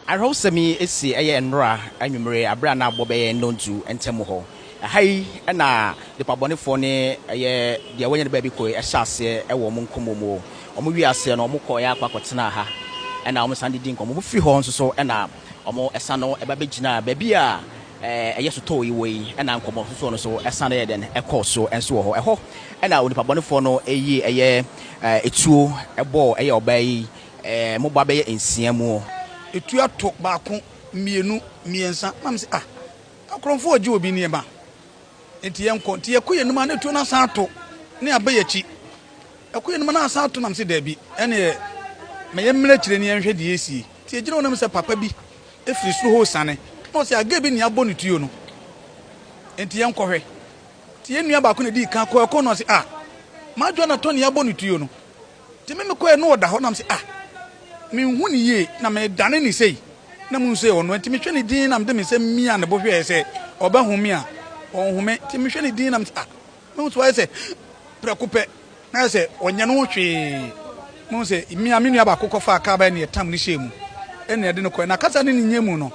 Arosemi esi eye nra anwumre abra na abobe nontu entemu ho. Hai na de pabonefo ne eye de wanya ba bi ko ehyaase ewo mo nkomomo. Omo wiase no omo ko ya akwakwotena ha. Na omo sande din komo fi ho nso so na omo esa no eba begina ba bi a eye so to yi wei na nkomo so no so esa na ye den ekoso enso ho eho na onipa bonefo no eyi eye etuo ebo eye obai mo ba be ensia mu etu ato baako mienu miensa mam se akromfo oji obi ne ba enti yenko ti yekoye numa na etu na san ato ne abayachi ekoye numa na san ato nam se da bi ene me yemre kire ne yenhwe de esi ti ejina wonam se papa bi efiri so ho sane no se aga bi ne abo ne tuyo no enti yenko hwe ti yenua baako ne di kan ko no se madwo na to ne abo ne tuyo no ti me koye no oda ho nam se me hu ni ye na me dane ni sei na mu sei ono enti me hwe ni din na me de me se mia ne bo hwe se oba hu mi a on hu me ti me hwe ni din na me me so se prekupe na se onya no hwe mu se mia me nua ba kokofa aka ba ne etam ni hye mu ene de no ko na kasa ne ni nyemu no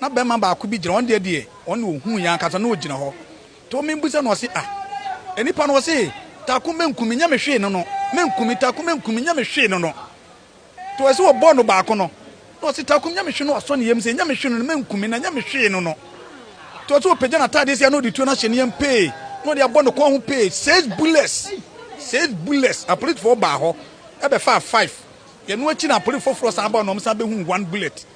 na be ma ba ko bi gira on de on ohu ya kasa na ogina ho to me mbusa no se enipa no se taku menkumi nya me hwe no no menkumi taku menkumi nya me hwe no no to ese wo bonu baako no no se takum nya mehwe no aso ne yem se nya mehwe no menkumi na nya mehwe no no to ese wo pagya na tade se no di tuo na hye ne yem pay no dia bonu ko ho pay 6 bullets a police for ba ho e be 5 ye no achi na police for sa ba no msa be hu 1 bullet